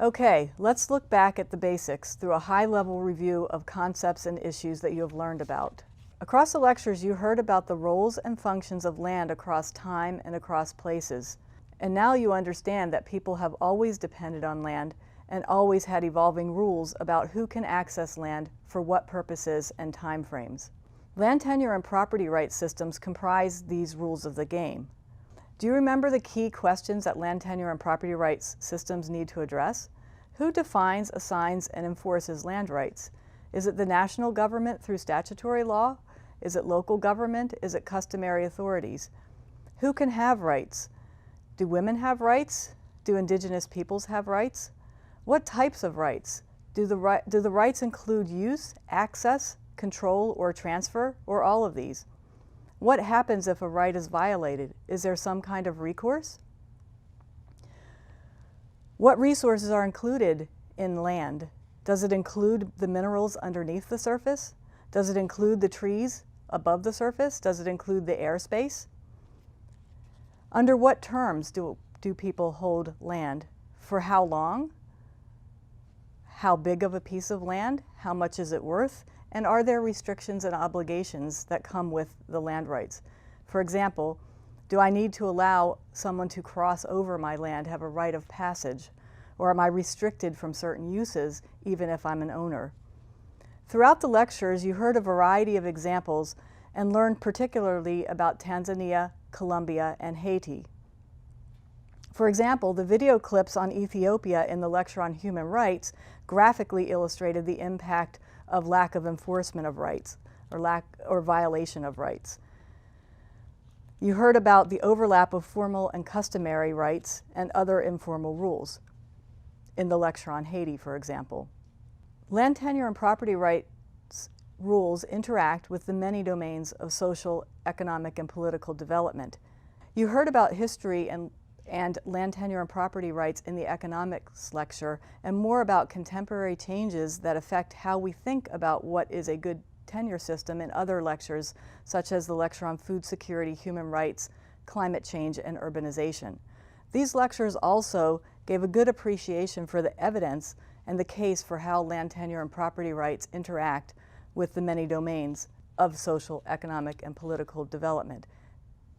Okay, let's look back at the basics through a high-level review of concepts and issues that you have learned about. Across the lectures, you heard about the roles and functions of land across time and across places. And now you understand that people have always depended on land and always had evolving rules about who can access land for what purposes and time frames. Land tenure and property rights systems comprise these rules of the game. Do you remember the key questions that land tenure and property rights systems need to address? Who defines, assigns, and enforces land rights? Is it the national government through statutory law? Is it local government? Is it customary authorities? Who can have rights? Do women have rights? Do indigenous peoples have rights? What types of rights? Do the rights include use, access, control, or transfer, or all of these? What happens if a right is violated? Is there some kind of recourse? What resources are included in land? Does it include the minerals underneath the surface? Does it include the trees above the surface? Does it include the airspace? Under what terms do people hold land? For how long? How big of a piece of land? How much is it worth? And are there restrictions and obligations that come with the land rights? For example, do I need to allow someone to cross over my land, have a right of passage? Or am I restricted from certain uses, even if I'm an owner? Throughout the lectures, you heard a variety of examples and learned particularly about Tanzania, Colombia, and Haiti. For example, the video clips on Ethiopia in the lecture on human rights graphically illustrated the impact of lack of enforcement of rights or violation of rights. You heard about the overlap of formal and customary rights and other informal rules in the lecture on Haiti, for example. Land tenure and property rights rules interact with the many domains of social, economic, and political development. You heard about history and land tenure and property rights in the economics lecture, and more about contemporary changes that affect how we think about what is a good tenure system in other lectures, such as the lecture on food security, human rights, climate change, and urbanization. These lectures also gave a good appreciation for the evidence and the case for how land tenure and property rights interact with the many domains of social, economic, and political development.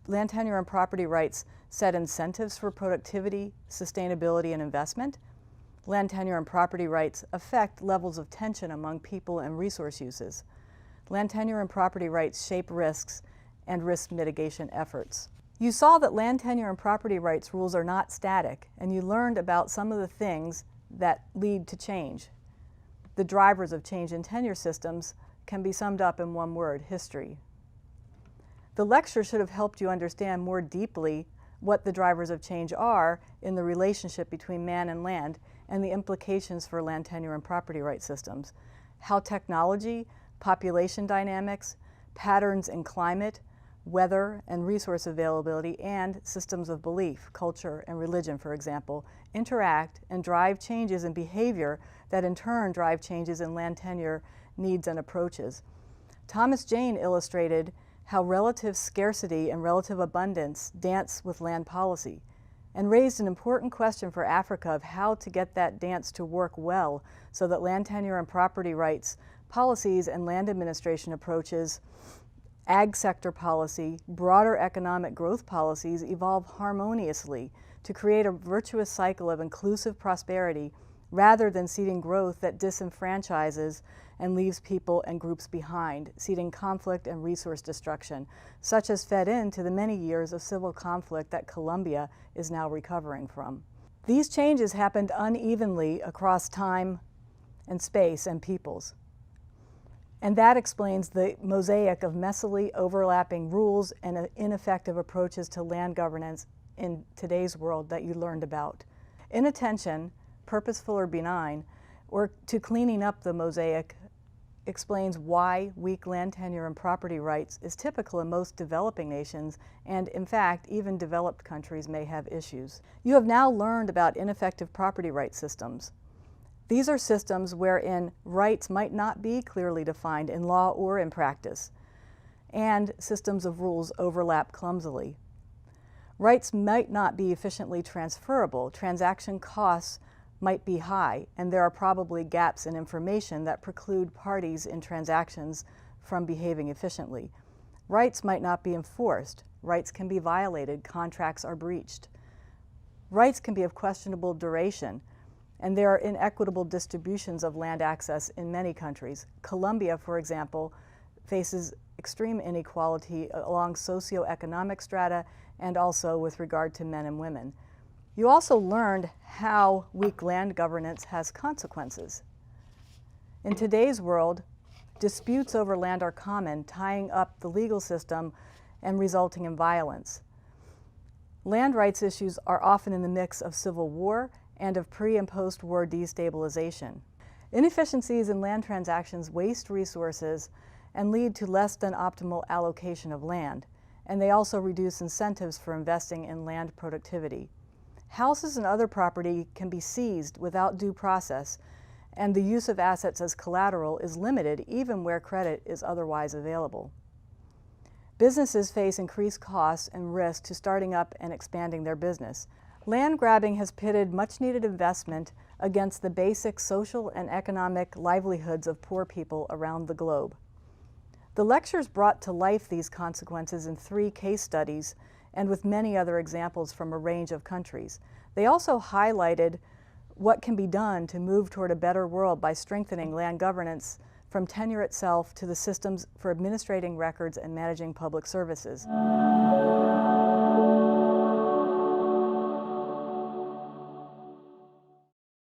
Land tenure and property rights set incentives for productivity, sustainability, and investment. Land tenure and property rights affect levels of tension among people and resource uses. Land tenure and property rights shape risks and risk mitigation efforts. You saw that land tenure and property rights rules are not static, and you learned about some of the things that lead to change. The drivers of change in tenure systems can be summed up in one word: history. The lecture should have helped you understand more deeply what the drivers of change are in the relationship between man and land and the implications for land tenure and property rights systems. How technology, population dynamics, patterns in climate, weather and resource availability, and systems of belief, culture, and religion, for example, interact and drive changes in behavior that in turn drive changes in land tenure needs and approaches. Thomas Jane illustrated how relative scarcity and relative abundance dance with land policy, and raised an important question for Africa of how to get that dance to work well so that land tenure and property rights policies and land administration approaches, ag sector policy, broader economic growth policies evolve harmoniously to create a virtuous cycle of inclusive prosperity rather than seeding growth that disenfranchises and leaves people and groups behind, seeding conflict and resource destruction, such as fed into the many years of civil conflict that Colombia is now recovering from. These changes happened unevenly across time and space and peoples. And that explains the mosaic of messily overlapping rules and ineffective approaches to land governance in today's world that you learned about. Inattention, purposeful or benign, or to cleaning up the mosaic explains why weak land tenure and property rights is typical in most developing nations, and in fact, even developed countries may have issues. You have now learned about ineffective property rights systems. These are systems wherein rights might not be clearly defined in law or in practice, and systems of rules overlap clumsily. Rights might not be efficiently transferable. Transaction costs might be high, and there are probably gaps in information that preclude parties in transactions from behaving efficiently. Rights might not be enforced. Rights can be violated. Contracts are breached. Rights can be of questionable duration, and there are inequitable distributions of land access in many countries. Colombia, for example, faces extreme inequality along socioeconomic strata and also with regard to men and women. You also learned how weak land governance has consequences. In today's world, disputes over land are common, tying up the legal system and resulting in violence. Land rights issues are often in the mix of civil war and of pre- and post-war destabilization. Inefficiencies in land transactions waste resources and lead to less than optimal allocation of land, and they also reduce incentives for investing in land productivity. Houses and other property can be seized without due process, and the use of assets as collateral is limited even where credit is otherwise available. Businesses face increased costs and risk to starting up and expanding their business. Land grabbing has pitted much-needed investment against the basic social and economic livelihoods of poor people around the globe. The lectures brought to life these consequences in 3 case studies and with many other examples from a range of countries. They also highlighted what can be done to move toward a better world by strengthening land governance from tenure itself to the systems for administrating records and managing public services.